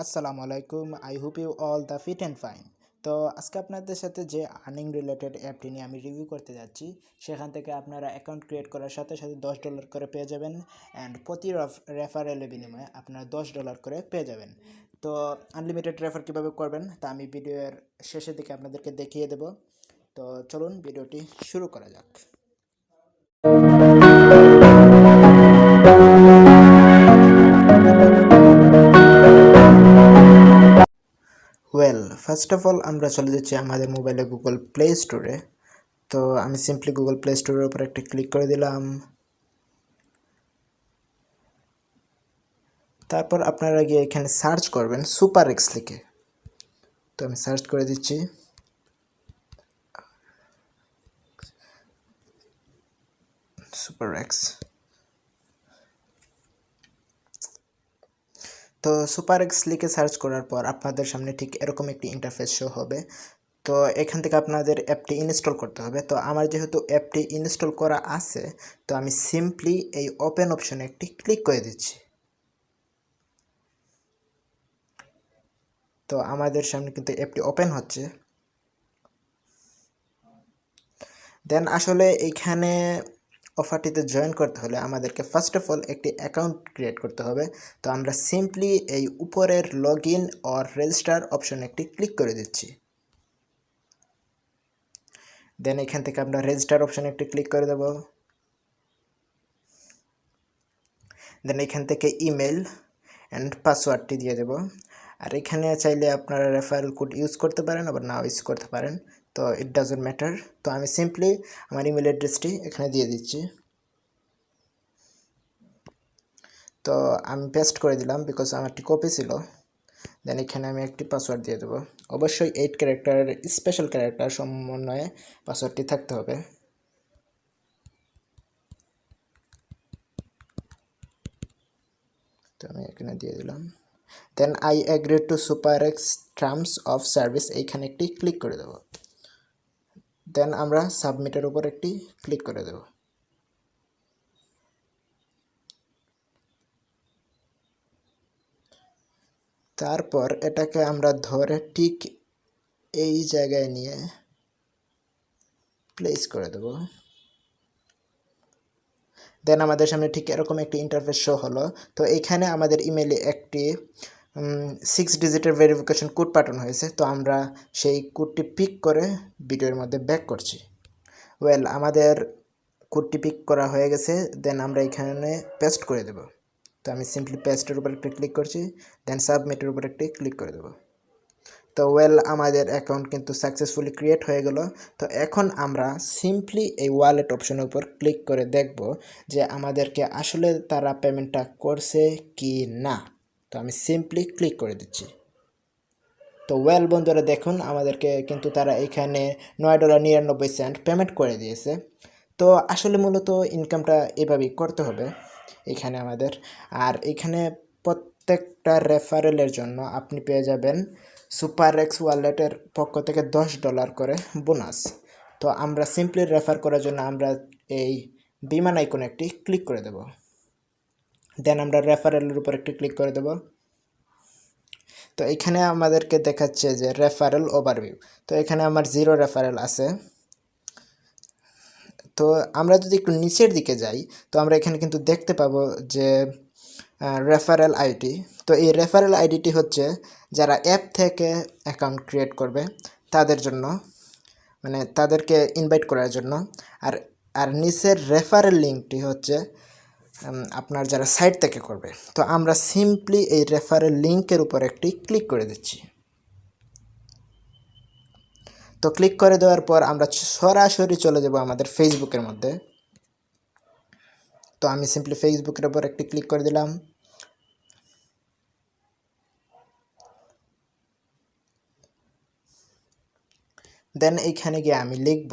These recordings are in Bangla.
আসসালামু আলাইকুম। I hope you all the fit and fine. তো আজকে আপনাদের সাথে যে আর্নিং রিলেটেড অ্যাপটি নিয়ে আমি রিভিউ করতে যাচ্ছি, সেখান থেকে আপনারা অ্যাকাউন্ট ক্রিয়েট করার সাথে সাথে $10 করে পেয়ে যাবেন অ্যান্ড প্রতি রেফারেলের বিনিময়ে আপনারা $10 করে পেয়ে যাবেন। তো আনলিমিটেড রেফার কীভাবে করবেন তা আমি ভিডিওর শেষের দিকে আপনাদেরকে দেখিয়ে দেব। তো চলুন ভিডিওটি শুরু করা যাক। ফার্স্ট অফ অল আমরা চলে যাচ্ছি আমাদের মোবাইলে গুগল প্লে স্টোরে। তো আমি সিম্পলি গুগল প্লে স্টোরের উপর একটা ক্লিক করে দিলাম। তারপর আপনারা গিয়ে এখানে সার্চ করবেন সুপারএক্স লিখে। তো আমি সার্চ করে দিচ্ছি। সুপারএক্স। তো সুপারএক্স লিখে সার্চ করার পর আপনাদের সামনে ঠিক এরকম একটি ইন্টারফেস শো হবে। তো এখান থেকে আপনাদের অ্যাপটি ইনস্টল করতে হবে। তো আমার যেহেতু অ্যাপটি ইনস্টল করা আছে, তো আমি সিম্পলি এই ওপেন অপশনে একটি ক্লিক করে দিচ্ছি। তো আমাদের সামনে কিন্তু অ্যাপটি ওপেন হচ্ছে। দেন আসলে এইখানে অফারটিতে জয়েন করতে হলে আমাদেরকে ফার্স্ট অফ অল একটি অ্যাকাউন্ট ক্রিয়েট করতে হবে। তো আমরা সিম্পলি এই উপরের log in or register option একটি ক্লিক করে দিচ্ছি। দেন এখান থেকে আমরা রেজিস্টার অপশন একটি ক্লিক করে দেব। দেন এখান থেকে ইমেল অ্যান্ড পাসওয়ার্ডটি দিয়ে দেব। আর এখানে চাইলে আপনারা রেফারেল কোড ইউজ করতে পারেন, আবার নাও ইউজ করতে পারেন। তো ইট ডাজন্ট ম্যাটার। তো আমি সিম্পলি আমার ইমেল অ্যাড্রেসটি এখানে দিয়ে দিচ্ছি। তো আমি পেস্ট করে দিলাম বিকজ আমারটি কপি ছিল। দেন এখানে আমি একটি পাসওয়ার্ড দিয়ে দেবো। অবশ্যই 8 ক্যারেক্টারের স্পেশাল ক্যারেক্টার সমন্বয়ে পাসওয়ার্ডটি থাকতে হবে। তো আমি এখানে দিয়ে দিলাম। Then I agree to superx terms of service, এইখানে একটি ক্লিক করে দেব। দেন আমরা সাবমিটের উপর একটি ক্লিক করে দেব। তারপর এটাকে আমরা ধরে ঠিক এই জায়গায় নিয়ে প্লেস করে দেব। দেন আমাদের সামনে ঠিক এরকম একটি ইন্টারফেস শো হলো। তো এখানে আমাদের ইমেলে একটি 6 ডিজিটের ভেরিফিকেশন কোড পাঠানো হয়েছে। তো আমরা সেই কোডটি পিক করে ভিডিওর মধ্যে ব্যাক করছি। আমাদের কোডটি পিক করা হয়ে গেছে। দেন আমরা এখানে পেস্ট করে দেব। তো আমি সিম্পলি পেস্টের উপর একটি ক্লিক করছি। দেন সাবমিটের উপর একটি ক্লিক করে দেব। তো আমাদের অ্যাকাউন্ট কিন্তু সাকসেসফুলি ক্রিয়েট হয়ে গেল। তো এখন আমরা সিম্পলি এই ওয়ালেট অপশনের উপর ক্লিক করে দেখব যে আমাদেরকে আসলে তারা পেমেন্টটা করছে কি না। তো আমি সিম্পলি ক্লিক করে দিচ্ছি। তো বন্ধুরা দেখুন, আমাদেরকে কিন্তু তারা এখানে $9.99 পেমেন্ট করে দিয়েছে। তো আসলে মূলত ইনকামটা এভাবেই করতে হবে এখানে আমাদের। আর এখানে প্রত্যেকটা রেফারেলের জন্য আপনি পেয়ে যাবেন সুপারএক্স ওয়ালেটের পক্ষ থেকে $10 করে বোনাস। তো আমরা সিম্পলি রেফার করার জন্য আমরা এই বিমান আইকনে একটি ক্লিক করে দেব। দেন আমরা রেফারেলের উপর একটি ক্লিক করে দেব। তো এখানে আমাদেরকে দেখাচ্ছে যে রেফারেল ওভারভিউ। তো এখানে আমার 0 রেফারেল আছে। তো আমরা যদি একটু নিচের দিকে যাই, তো আমরা এখানে কিন্তু দেখতে পাবো যে রেফারেল আইডি। তো এই রেফারেল আইডিটি হচ্ছে যারা অ্যাপ থেকে অ্যাকাউন্ট ক্রিয়েট করবে তাদের জন্য, মানে তাদেরকে ইনভাইট করার জন্য। আর আর নিচের রেফারেল লিঙ্কটি হচ্ছে আপনার যারা সাইট থেকে করবে। তো আমরা সিম্পলি এই রেফারেল লিঙ্কের উপর একটি ক্লিক করে দিচ্ছি। তো ক্লিক করে দেওয়ার পর আমরা সরাসরি চলে যাব আমাদের ফেসবুকের মধ্যে। তো আমি সিম্পলি ফেসবুকের উপর একটি ক্লিক করে দিলাম। দেন এইখানে গিয়ে আমি লিখব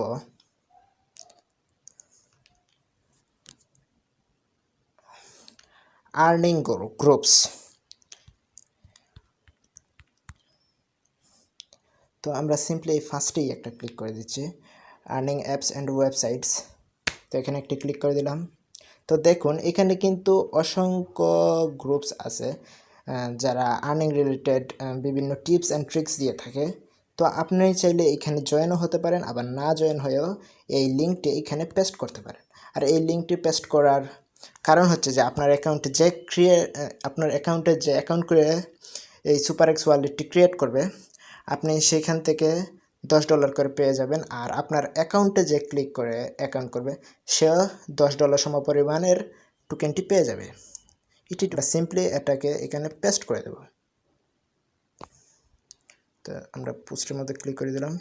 আর্নিং গ্রুপস। তো আমরা সিম্পলি এই ফার্স্টেই একটা ক্লিক করে দিচ্ছি, আর্নিং অ্যাপস অ্যান্ড ওয়েবসাইটস। তো এখানে একটি ক্লিক করে দিলাম। তো দেখুন এখানে কিন্তু অসংখ্য গ্রুপস আছে। যারা আর্নিং রিলেটেড বিভিন্ন টিপস অ্যান্ড ট্রিক্স দিয়ে থাকে। তো আপনি চাইলে এখানে জয়েনও হতে পারেন, আবার না জয়েন হয়েও এই লিঙ্কটি এখানে পেস্ট করতে পারেন। আর এই লিঙ্কটি পেস্ট করার কারণ হচ্ছে যে আপনার অ্যাকাউন্টে যে অ্যাকাউন্ট করে এই সুপারএক্স ওয়ালেটটি ক্রিয়েট করবে, আপনি সেখান থেকে $10 করে পেয়ে যাবেন। আর আপনার অ্যাকাউন্টে যে ক্লিক করে অ্যাকাউন্ট করবে, সেও $10 সমপরিমাণের টোকেনটি পেয়ে যাবে। এটি সিম্পলি এটাকে এখানে পেস্ট করে দেব। তো আমরা পোস্টের মধ্যে ক্লিক করে দিলাম।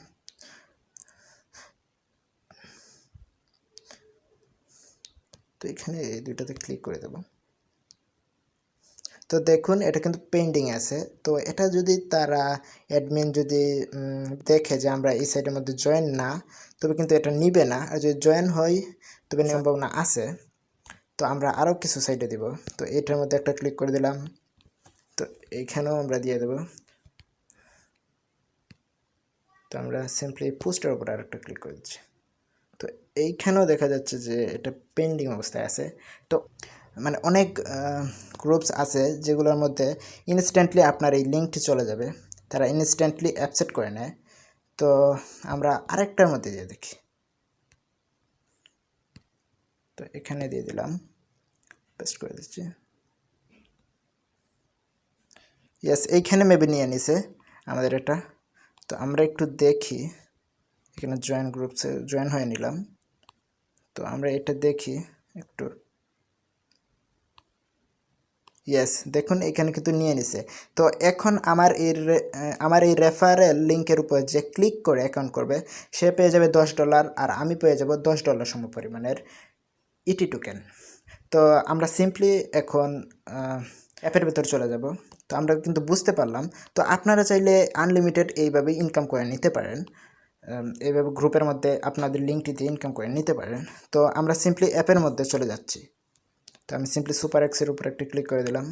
তো এখানে এই দুইটাতে ক্লিক করে দেব। তো দেখুন এটা কিন্তু পেন্ডিং আছে। তো এটা যদি তারা অ্যাডমিন যদি দেখে যে আমরা এই সাইটের মধ্যে জয়েন না, তবে কিন্তু এটা নিবে না। আর যদি জয়েন হয় তবে সম্ভাবনা আছে। তো আমরা আরও কিছু সাইটে দিব। তো এটার মধ্যে একটা ক্লিক করে দিলাম। তো এইখানেও আমরা দিয়ে দেব। তো আমরা সিম্পলি পোস্টের উপর আরেকটা ক্লিক করে দিচ্ছি। তো এইখানেও দেখা যাচ্ছে যে এটা পেন্ডিং অবস্থায় আছে। তো মানে অনেক গ্রুপস আছে যেগুলোর মধ্যে ইনস্ট্যান্টলি আপনার এই লিঙ্কটি চলে যাবে, তারা ইনস্ট্যান্টলি অ্যাকসেপ্ট করে নেয়। তো আমরা আরেকটার মধ্যে দিয়ে দেখি। তো এখানে দিয়ে দিলাম, পেস্ট করে দিচ্ছি। ইয়েস, এইখানে মেবি নিয়ে নিছে আমাদের এটা। তো আমরা একটু দেখি, এখানে জয়েন গ্রুপসে জয়েন হয়ে নিলাম। তো আমরা এটা দেখি একটু। ইয়েস, দেখুন এখানে কিন্তু নিয়ে নিছে। তো এখন আমার এই রেফারেল লিঙ্কের উপর যে ক্লিক করে অ্যাকাউন্ট করবে, সে পেয়ে যাবে $10 আর আমি পেয়ে যাব $10 সমপরিমাণের ইটি টোকেন। তো আমরা সিম্পলি এখন অ্যাপের ভেতর চলে যাব। তো আমরা কিন্তু বুঝতে পারলাম। তো আপনারা চাইলে আনলিমিটেড এইভাবে ইনকাম করে নিতে পারেন, এইভাবে গ্রুপের মধ্যে আপনাদের লিঙ্কটি দিয়ে ইনকাম করে নিতে পারেন। তো আমরা সিম্পলি অ্যাপের মধ্যে চলে যাচ্ছি। তো আমি সিম্পলি সুপারএক্সের উপর একটি ক্লিক করে দিলাম।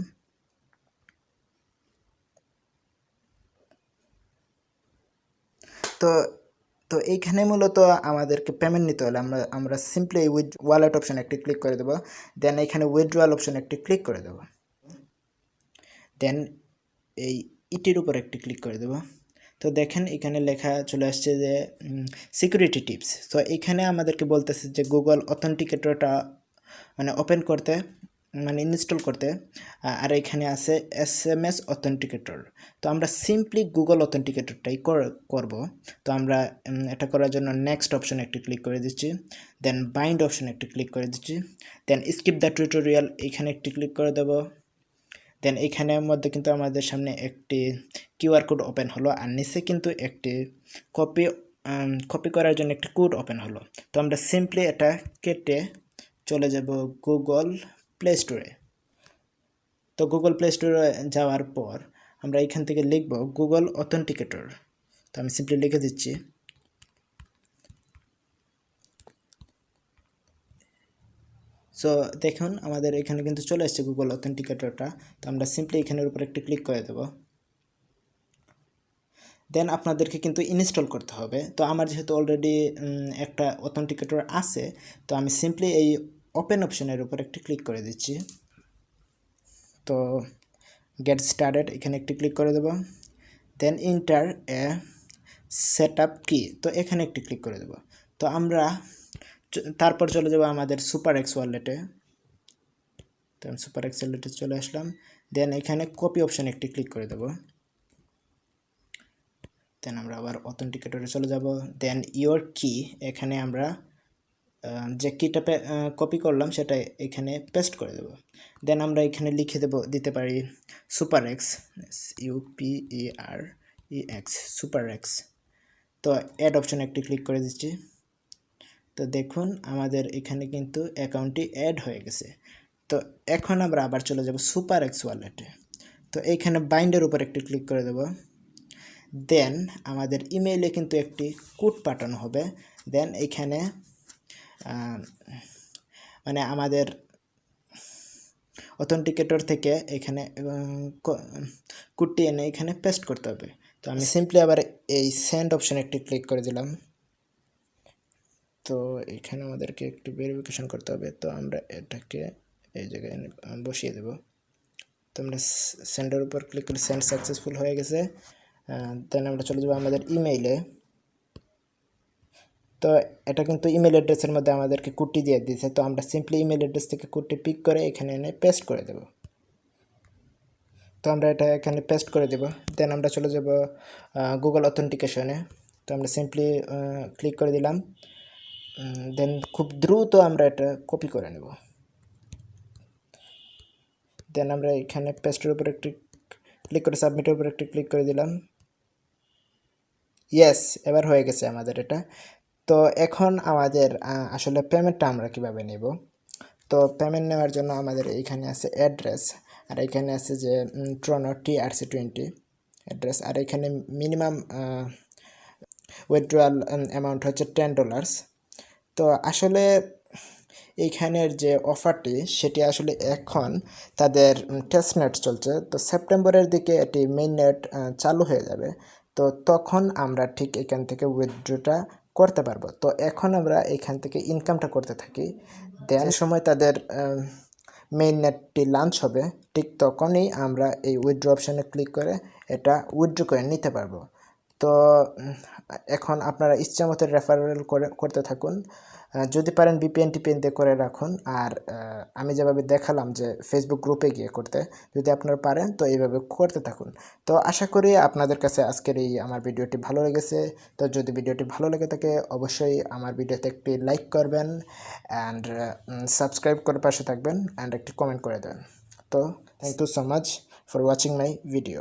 তো তো এইখানে মূলত আমাদেরকে পেমেন্ট নিতে হলে আমরা সিম্পলি ওয়ালেট অপশন একটি ক্লিক করে দেবো। দেন এখানে উইথড্রয়াল অপশন একটি ক্লিক করে দেবো। দেন এই ইটির উপর একটি ক্লিক করে দেবো। তো দেখেন এখানে লেখা চলে আসছে যে সিকিউরিটি টিপস। তো এখানে আমাদেরকে বলতেছে যে গুগল অথেন্টিকেটরটা মানে ওপেন করতে, মানে ইনস্টল করতে। আর এখানে আছে SMS অথেন্টিকেটর। তো আমরা সিম্পলি গুগল অথেন্টিকেটরটাই করব। তো আমরা এটা করার জন্য নেক্সট অপশন একটি ক্লিক করে দিচ্ছি। দেন বাইন্ড অপশন একটি ক্লিক করে দিচ্ছি। দেন স্কিপ দ্য টিউটোরিয়াল এখানে একটি ক্লিক করে দেব। দেন এখানের মধ্যে কিন্তু আমাদের সামনে একটি কিউআর কোড ওপেন হলো, আর নিচে কিন্তু একটি কপি করার জন্য একটি কোড ওপেন হলো। তো আমরা সিম্পলি এটা কেটে চলে যাব গুগল প্লে স্টোরে। তো গুগল প্লে স্টোরে যাওয়ার পর আমরা এখান থেকে লিখব গুগল অথেন্টিকেটর। তো আমি সিম্পলি লিখে দিচ্ছি। সো দেখুন আমাদের এখানে কিন্তু চলে আসছে গুগল অথেন্টিকেটরটা। তো আমরা সিম্পলি এখানের উপর একটি ক্লিক করে দেব। দেন আপনাদেরকে কিন্তু ইনস্টল করতে হবে। তো আমার যেহেতু অলরেডি একটা অথেন্টিকেটর আছে, তো আমি সিম্পলি এই ওপেন অপশনের উপর একটি ক্লিক করে দিচ্ছি। তো গেট স্টার্টেড এখানে একটি ক্লিক করে দেব। দেন ইন্টার এ সেটআপ কি, তো এখানে একটি ক্লিক করে দেব। তো আমরা তারপর চলে যাব আমাদের সুপারএক্স ওয়ালেটে। তো আমি সুপারএক্স ওয়ালেটে চলে আসলাম। দেন এখানে কপি অপশন একটি ক্লিক করে দেব। দেন আমরা আবার অথেন্টিকেটরে চলে যাব। দেন ইওর কি, এখানে আমরা যে কিটা কপি করলাম সেটা এখানে পেস্ট করে দেব। দেন আমরা এখানে লিখে দিতে পারি সুপারএক্স, SUPEREX সুপারএক্স। তো অ্যাড অপশন একটি ক্লিক করে দিচ্ছি। তো দেখুন আমাদের এখানে কিন্তু অ্যাকাউন্টটি অ্যাড হয়ে গেছে। তো এখন আমরা আবার চলে যাব সুপারএক্স ওয়ালেটে। তো এইখানে বাইন্ডের উপর একটি ক্লিক করে দেব। দেন আমাদের ইমেইলে কিন্তু একটি কোড পাঠানো হবে। দেন এইখানে মানে আমাদের অথেন্টিকেটর থেকে এখানে কোডটি এনে এখানে পেস্ট করতে হবে। তো আমি সিম্পলি আবার এই সেন্ড অপশানে একটি ক্লিক করে দিলাম। তো এখানে আমাদেরকে একটু ভেরিফিকেশন করতে হবে। তো আমরা এটাকে এই জায়গায় বসিয়ে দেব। তো আমরা সেন্ডের উপর ক্লিক করে সেন্ড সাকসেসফুল হয়ে গেছে। দেন আমরা চলে যাবো আমাদের ইমেইলে। তো এটা কিন্তু ইমেল অ্যাড্রেসের মধ্যে আমাদেরকে কোডটি দিয়ে দিয়েছে, তো আমরা সিম্পলি ইমেল অ্যাড্রেস থেকে কোডটি পিক করে এখানে এনে পেস্ট করে দেব। তো আমরা এটা এখানে পেস্ট করে দেব। দেন আমরা চলে যাব গুগল অথেন্টিকেশনে। তো আমরা সিম্পলি ক্লিক করে দিলাম। দেন খুব দ্রুত আমরা এটা কপি করে নেব। দেন আমরা এখানে পেস্টের উপর একটি ক্লিক করে সাবমিটের উপর একটি ক্লিক করে দিলাম। ইয়েস, এবার হয়ে গেছে আমাদের এটা। তো এখন আমাদের আসলে পেমেন্টটা আমরা কিভাবে নেব। তো পেমেন্ট নেওয়ার জন্য আমাদের এইখানে আছে অ্যাড্রেস, আর এখানে আছে যে ট্রনো TRC20 অ্যাড্রেস, আর এখানে মিনিমাম উইথড্রয়াল অ্যামাউন্ট হচ্ছে $10। তো আসলে এইখানের যে অফারটি সেটি আসলে এখন তাদের টেস্ট নেট চলছে, তো সেপ্টেম্বরের দিকে এটি মেইন নেট চালু হয়ে যাবে। তো তখন আমরা ঠিক এখান থেকে উইথড্রটা করতে পারবো। তো এখন আমরা এখান থেকে ইনকামটা করতে থাকি। দেন সময় তাদের মেইন নেটটি লঞ্চ হবে, ঠিক তখনই আমরা এই উইথড্র অপশানে ক্লিক করে এটা উইথড্র করে নিতে পারবো। তো এখন আপনারা ইচ্ছা মতো রেফারেল করতে থাকুন, যদি পারেন VPN দিয়ে করে রাখুন। আর আমি যেভাবে দেখালাম যে ফেসবুক গ্রুপে গিয়ে করতে, যদি আপনারা পারেন তো এইভাবে করতে থাকুন। তো আশা করি আপনাদের কাছে আজকের এই আমার ভিডিওটি ভালো লেগেছে। তো যদি ভিডিওটি ভালো লেগে থাকে অবশ্যই আমার ভিডিওতে একটি লাইক করবেন অ্যান্ড সাবস্ক্রাইব করে পাশে থাকবেন অ্যান্ড একটি কমেন্ট করে দেবেন। তো thank you so much for watching my video.